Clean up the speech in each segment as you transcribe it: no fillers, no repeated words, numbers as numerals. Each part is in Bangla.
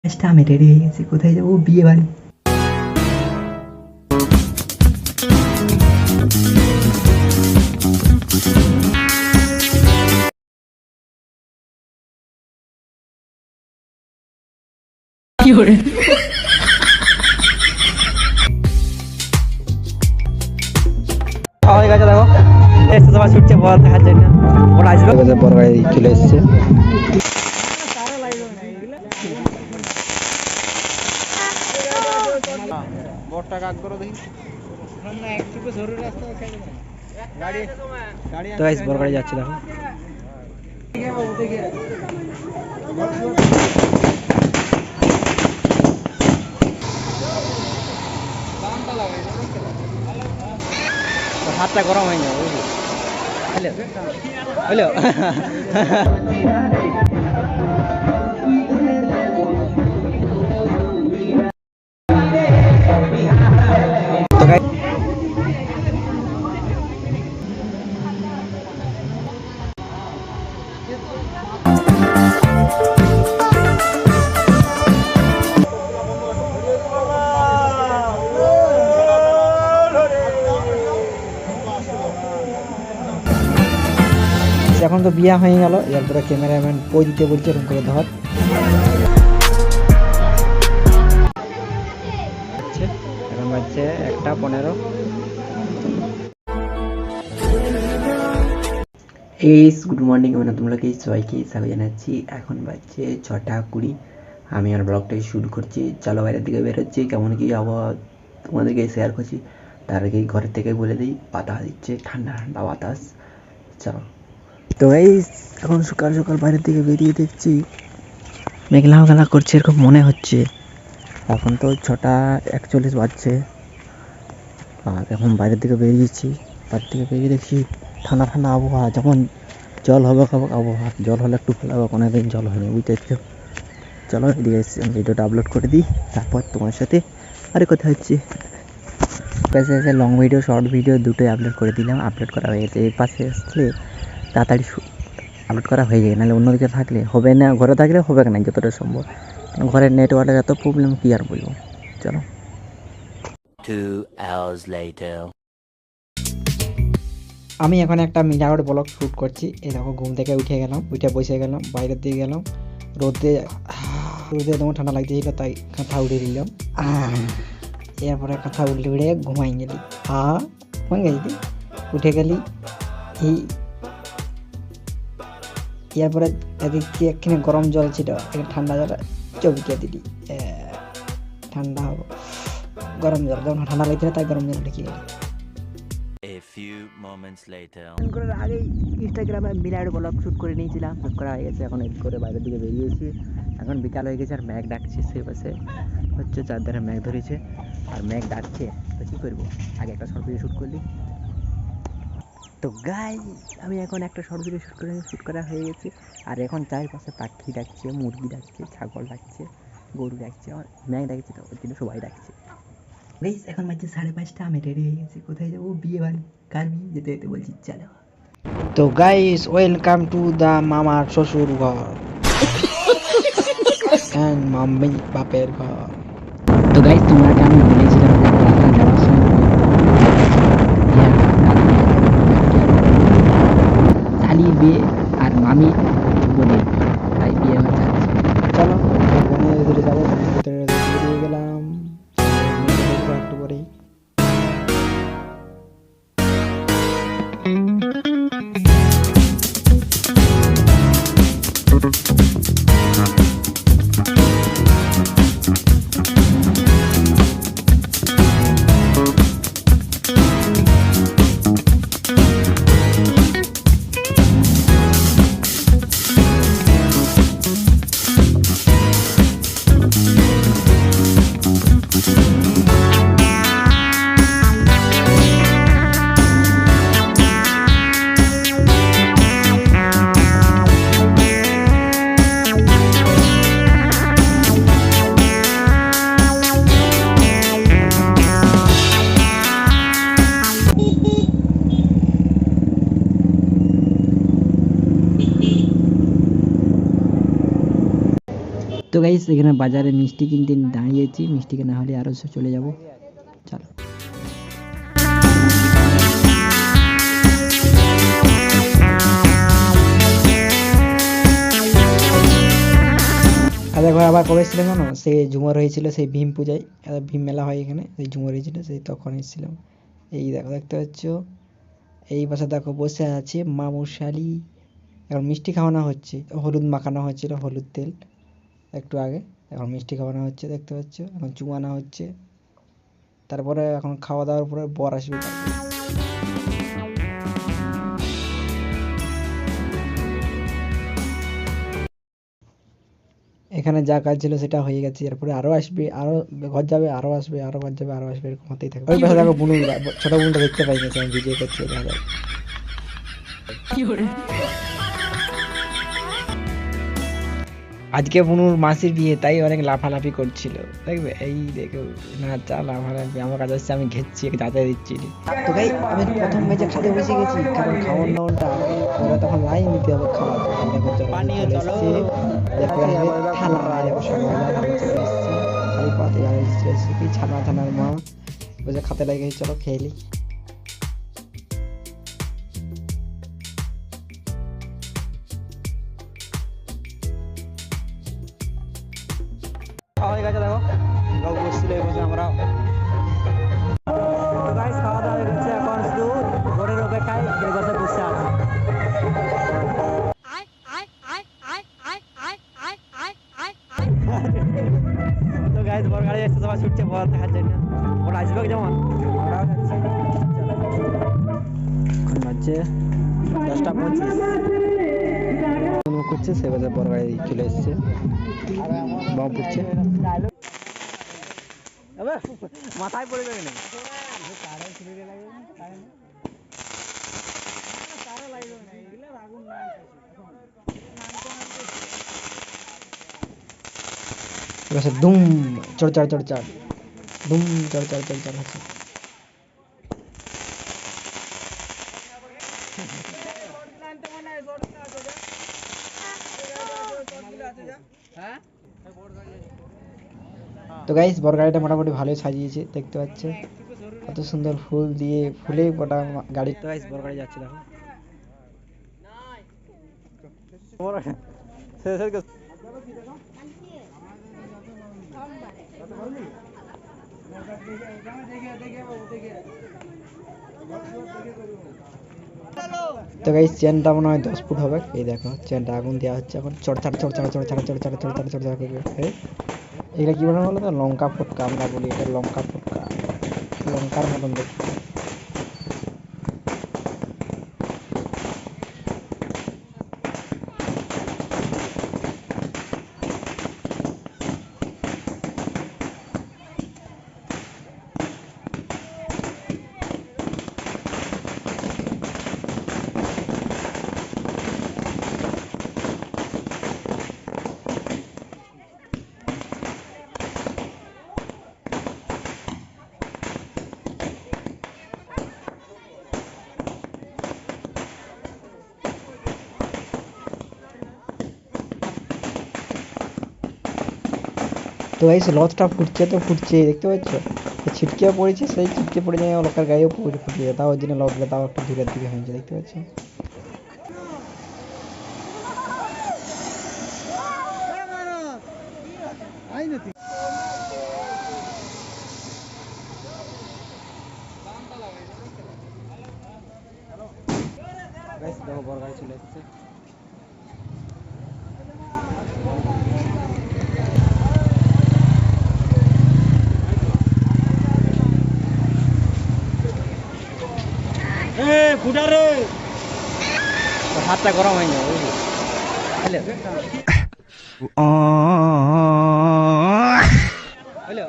টেস্টটা আমি রেডি হয়ে গেছি, কোথায় যাবো? বিয়ে বাড়ি। হয়ে গেছে, দেখো এসে সবাই ছুটছে বল দেখার জন্য। ওরা আসবে বড় গাড়ি চলে এসছে। তো গাইস বড় গাড়ি যাচ্ছে, দেখো। হাতটা গরম হয়ে যাবে, বুঝলি? হ্যালো হ্যালো তো গাইস এখন তো বিয়া হয়ে গেল, এরপরে ক্যামেরাম্যান বই দিতে বলছে এরকম করে ধর। এখন বাজছে 1:15। গুড মর্নিং, মানে তোমরা কি সবাইকে স্বাগত জানাচ্ছি। এখন বাজছে 6:20। আমি আর ব্লগটাকে শুরু করছি। চলো বাইরের দিকে বেরোচ্ছি, কেমন কি আবহাওয়া তোমাদেরকে শেয়ার করছি। তার আগে ঘরের থেকে বলে দিই, বাতাস দিচ্ছে, ঠান্ডা ঠান্ডা বাতাস। চলো। তো গাইস এখন সকাল সকাল বাইরের দিকে বেরিয়ে দেখছি মেঘলা মেঘলা করছে, এরকম মনে হচ্ছে। এখন তো 6:41 বাজছে, আর এখন বাইরের দিকে বেরিয়েছি। বাইরের দিকে বেরিয়ে দেখছি ঠান্ডা ঠান্ডা আবহাওয়া, যেমন জল হবে আবহাওয়া। জল হলে একটু ভালো হবে, অনেকদিন জল হয়নি, বুঝতে পারছো। চলো এদিকে ভিডিওটা আপলোড করে দিই, তারপর তোমার সাথে আরে কথা হচ্ছে। পাশে এসে লং ভিডিও শর্ট ভিডিও দুটোই আপলোড করে দিলাম, আপলোড করা হয়ে গেছে। এই পাশে আসলে তাড়াতাড়ি আপলোড করা হয়ে যায়, নাহলে অন্যদিকে থাকলে হবে না, ঘরে থাকলে হবে না যতটা সম্ভব। ঘরের নেটওয়ার্কের এত প্রবলেম, কি আর বলবো। চলো। 2 hours later. আমি এখন একটা মিনার ব্লগ শ্যুট করছি। এই দেখো ঘুম থেকে উঠে গেলাম, উঠে বসে গেলাম, বাইরের দিকে গেলাম। রোদে তোমার ঠান্ডা লাগতেছিল, তাই কাঁথা উড়ে দিলাম। এরপরে কাঁথা উড়ে ঘুমাই গেলি। ঘুমাই গেলি, উঠে গেলি। এই এরপরে এদিকে এখানে গরম জল ছিল, এখানে ঠান্ডা জল চবিকে দিলি, ঠান্ডা হবো। গরম জল যখন ঠান্ডা লাগছিল, তাই গরম জল ঢুকিয়ে গেল। A few moments later. আগেই ইনস্টাগ্রামে মিনার ব্লগ শ্যুট করে নিয়েছিলাম, শ্যুট করা হয়ে গেছে। এখন এডিট করে বাইরের দিকে বেরিয়েছি। এখন বিকাল হয়ে গেছে আর মেঘ ডাকছে, সে পাশে হচ্ছে চারধারে মেঘ ধরেছে আর মেঘ ডাকছে। তো কী করবো, আগে একটা শর্ট ভিডিও শ্যুট করলি। তো গাইস আমি এখন একটা শর্ট ভিডিও শ্যুট করা হয়ে গেছে। আর এখন চারপাশে পাখি ডাকছে, মুরগি ডাকছে, ছাগল ডাকছে, গরু ডাকছে, আর মেঘ ডাকছে, তো ওর জন্য সবাই ডাকছে। গাইস এখন বাজছে 5:30, আমি রেডি হয়ে গেছি, কোথায় যাবো? বিয়ে বাড়ি। কার বিয়ে? যেতে যেতে বলছি চলো। তো গাইস ওয়েলকাম টু দা মামার শ্বশুর ঘর অ্যান্ড মাম্মি বাপের ঘর। তো গাইস তোমাকে আমি বলেছিলাম যে রাস্তা যাওয়ার সময় শালি বিয়ে আর মামি বলে, তাই বিয়ে হয়ে যাচ্ছে। চলো বনের ভিতরে যাবো, বনের ভিতরে বেরিয়ে গেলাম। একটু পরেই তো গাইস এখানে বাজারে মিষ্টি কিনতে দাঁড়িয়েছি, মিষ্টি কেনা হলে আরও চলে যাব। চলো আর দেখো আবার কবে এসেছিলাম জানো, সেই ঝুমর হয়েছিল সেই ভীম পূজায়, ভীম মেলা হয় এখানে, সেই ঝুমর হয়েছিল সেই তখন এসেছিলাম। এই দেখো দেখতে পাচ্ছ, এই পাশে দেখো বসে আছে মামুশালি, এখন মিষ্টি খাওয়ানো হচ্ছে, হলুদ মাখানো হচ্ছিল, হলুদ তেল একটু আগে, এখন মিষ্টি খাওয়ানো হচ্ছে দেখতে পাচ্ছ, এখন চুমানো হচ্ছে, তারপরে এখন খাওয়া দাওয়ার পরে বর আসবে। এখানে যা কাজ ছিল সেটা হয়ে গেছে, এরপরে আরো আসবে, আরো ঘর যাবে, আরো আসবে, আরো ঘর যাবে, আরো আসবে, এরকম হতেই থাকবে। ওই পাশে দেখো বুনু, ছোট বোনটা দেখতে পাই গেছে, আমি ভিডিও করছি, দেখা যায়। আজকে বুনুর মাসির বিয়ে, তাই অনেক লাফালাফি করছিল, দেখবে এই দেখো নাচা লাফালাফি, আমার কাছে আসছে, আমি ঘেচ্ছি যাতে দিচ্ছি। তো ভাই আমি প্রথম ম্যাচে খাতে বসে গেছি, কারণ খাওয়ার দাওয়ারটা আগে পরে তখন লাইন নিতে হবে খাওয়া, দেখো চলে এসছে, এরপরে আসবে থানা, দেখো সকালবেলা থানা চলে এসছে, খালি পাতে রেসিপি ছানা থানার মা বসে খাতে লাগে, চলো খেয়ে নি। খাওয়া হয়ে গেছে, দেখো লোক বসছিল এই বসে, আমরা খাওয়া দাওয়া হয়ে গেছে, এখন শুধু ঘরের অপেক্ষায় এই বসে বসে আছে। তো গাইস বড় গাড়ি এসে সবাই ছুটছে বড় দেখার জন্য, ওরা আসবে যেমন আমরাও যাচ্ছি। এখন বাজছে 10:25 করছে, সে বাজে বড় গাড়ি চলে এসছে, বাম পড়ছে, মাথায় পড়ে যাবে না। দুম চড় দুম চড় হচ্ছে। তো গাইস বড় গাড়িটা মোটামুটি ভালোই সাজিয়েছে, দেখতে পাচ্ছ কত সুন্দর ফুল দিয়ে, ফুলে গোটা গাড়ি। তো গাইস বড় গাড়ি যাচ্ছে, দেখো তো গাইস চেনটা মনে হয় 10 ফুট হবে, এই দেখো চেনটা আগুন দেওয়া হচ্ছে, এখন চড়ছাড় এগুলা কি বানানো বলো তো, লঙ্কা ফুটকা আমরা বলি, এটা লঙ্কা ফুটকা, লঙ্কার মতন দেখি। তো গাইস রথটা ফুটছে, তো ফুটছে দেখতে পাচ্ছ, ছিটকে পড়েছে, সেই ছিটকে পড়ে যায় লোকের গায়েও ফুটে যায়, তাও ওই জন্য লোকগুলো তাও একটু দূরের দিকে হয়েছে, দেখতে পাচ্ছ। দেখো বড় গাড়ি চলে এসেছে। ফুটারে হাতটা গরম হয়ে যাবে, বুঝলি? হ্যালো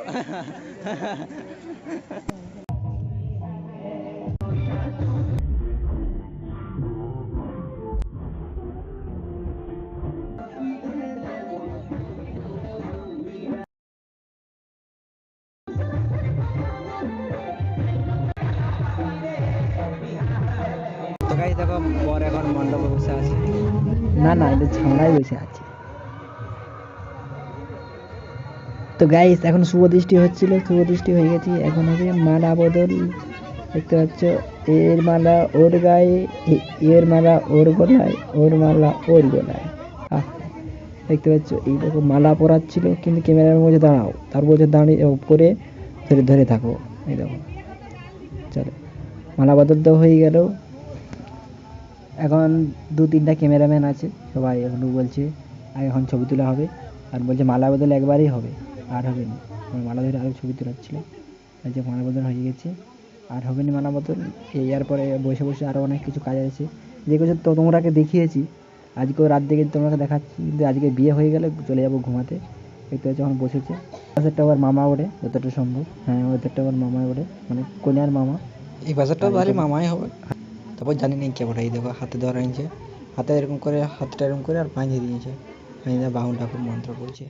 দেখো বর এখন মণ্ডপে বসে আছে, না এটা ছামড়ায় বসে আছে। তো গাইস এখন শুভ দৃষ্টি হচ্ছিল, শুভ দৃষ্টি হয়ে গেছে, এখন হবে মালা বদল। দেখতে পাচ্ছ, এর মালা ওর গায়ে, এর মালা ওর গলায়, ওর মালা ওর গলায়। দেখতে পাচ্ছ এইরকম মালা পরাচ্ছিল, কিন্তু ক্যামেরার মধ্যে দাঁড়াও, তার মধ্যে দাঁড়িয়ে করে ধরে ধরে থাকো। এই দেখো, চলো মালা বদল তো হয়ে গেল। এখন 2-3টা ক্যামেরাম্যান আছে, সবাই এখন বলছে আর এখন ছবি তোলা হবে, আর বলছে মালা বদল একবারই হবে, আর হবে না। মালা ধরে আরও ছবি তোলাচ্ছিল, যে মালা বদল হয়ে গেছে, আর হবে না মালা বদল। এরপরে বসে বসে আরও অনেক কিছু কাজ আছে, যে কিছু তো তোমরাকে দেখিয়েছি। আজকেও রাত থেকে তোমাকে দেখাচ্ছি, কিন্তু আজকে বিয়ে হয়ে গেলে চলে যাবো ঘুমাতে। দেখতে পাচ্ছি যখন বসেছে, পাশেরটা আবার মামা ওড়ে যতটা সম্ভব। হ্যাঁ, ওদেরটা আবার মামা ওড়ে, মানে কন্যার মামা। এই বাজারটাও তাহলে মামাই হবে। তারপর জানি না কে বলে, এই দেখো হাতে ধরা নিয়েছে, হাতে এরকম করে, হাতটা এরকম করে আর পাঁজে দিয়েছে, পাঁজে বাহুন ঠাকুর মন্ত্র পড়ছে।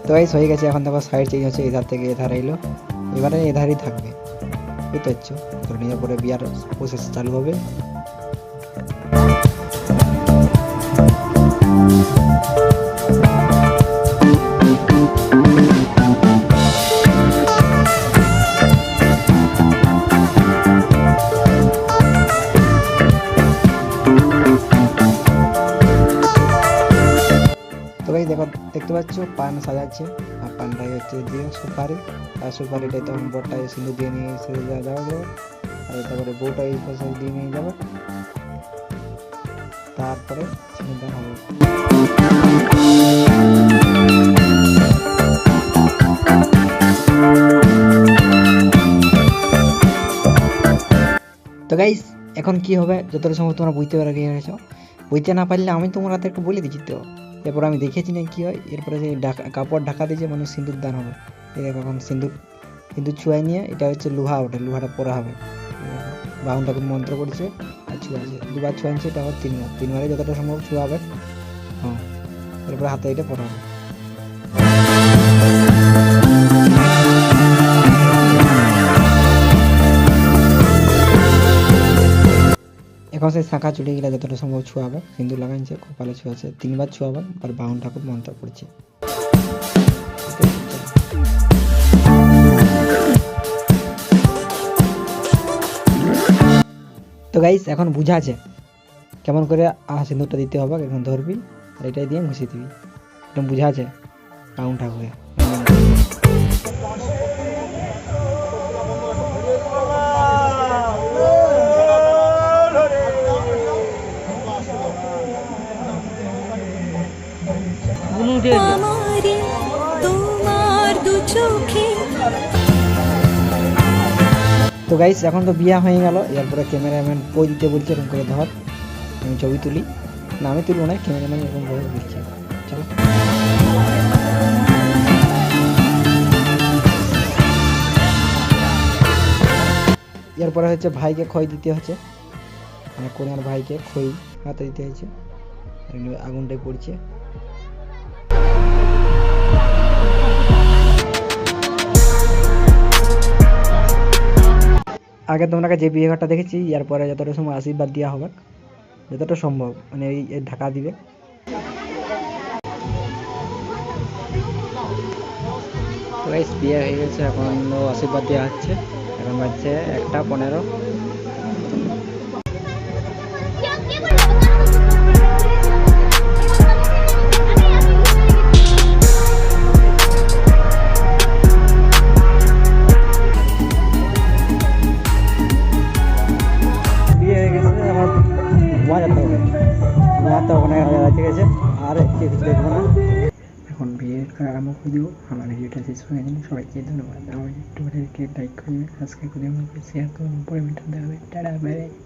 তো গাইস হয়ে গেছে, এখন দেখো সাইড চেঞ্জ হচ্ছে, এধার থেকে এধার এলো, এবারে এধারই থাকবে। এই তো হচ্ছে, ধরে নিয়ে পরে বিয়ার প্রসেস চালু হবে। তো গাইস দেখো, দেখতে পাচ্ছ পান সাজাচ্ছে, আর পানটাই হচ্ছে দিয়ে সুপারি, আর সুপারিটাই তখন বরটাই সিঁদুর দিয়ে নিয়ে এসে যাবে, আর তারপরে বউটাই প্রসাদ দিয়ে নিয়ে যাবে, তারপরে সিঁদুরদান হবে। তো গাইস এখন কি হবে যতটা সম্ভব তোমরা বুঝতে পারে গেছো, বুঝতে না পারলে আমি তোমাকে একটু বলে দিচ্ছি। তো এরপর আমি দেখেছি না কি হয়, এরপরে যে কাপড় ঢাকা দিয়েছে, মানে সিঁদুর দান হবে। এই দেখো এখন সিঁদুর ছুঁয়াই নিয়ে, এটা হচ্ছে লোহা, ওটা লোহাটা পরা হবে। বাউন ঠাকুর মন্ত্র করছে আর ছুঁয়াছে, 2বার ছুঁয়াচ্ছে, এটা আবার 3বার, 3বারে যতটা সম্ভব ছুঁয়াবে। হ্যাঁ, এরপরে হাতে এটা পরা হবে। এখন সেই শাঁখা চুড়ি গেলে যতটা সম্ভব ছুঁয়াবে, সিঁদুর লাগাইছে, কপালে ছুঁয়াছে, 3বার ছুঁয়াবে, আর বাউন ঠাকুর মন্ত্র পড়ছে। তো গাইস এখন বুঝা আছে কেমন করে সিঁদুরটা দিতে হবে, এখন ধরবি আর এটাই দিয়ে ঘুষিয়ে দিবি, একদম বুঝা আছে বাউন ঠাকুরে। তো গাইস এখন তো বিয়া হয়ে গেল, এরপরে ক্যামেরাম্যান বই দিতে বলছে, এরকম করে ধর, আমি ছবি তুলি। না আমি তুলবো না, ক্যামেরাম্যান এরকম করে দিচ্ছে। চলো এরপরে হচ্ছে ভাইকে খই দিতে হচ্ছে, মানে কন্যার ভাইকে খই হাতে দিতে হয়েছে, আগুনটাই পড়ছে। আগে তোমরা যে বিয়ে ঘরটা দেখেছি, এরপরে যতটা সময় আশীর্বাদ দেওয়া হবে, যতটা সম্ভব, মানে এই ঢাকা দিবে। তো গাইস বিয়ে হয়ে গেছে, এখন আশীর্বাদ দেওয়া হচ্ছে, এখন বাজছে 1:15। বিয়ে হয়ে গেছে, এখন ঘুমা যেতে হবে, ঘুমাতে ওখানে ঠিক আছে, আর কিছু দেখবো না। এখন বিয়ের করা আরম্ভ করে দেবো। আমার ভিডিওটা শেষ হয়ে গেছে, সবাইকে ধন্যবাদ। আমার ইউটিউবারকে লাইক করবে, সাবস্ক্রাইব করে দেবেন, শেয়ার করবেন, পরে ভিডিও দেওয়া হবে। Tata, bye bye.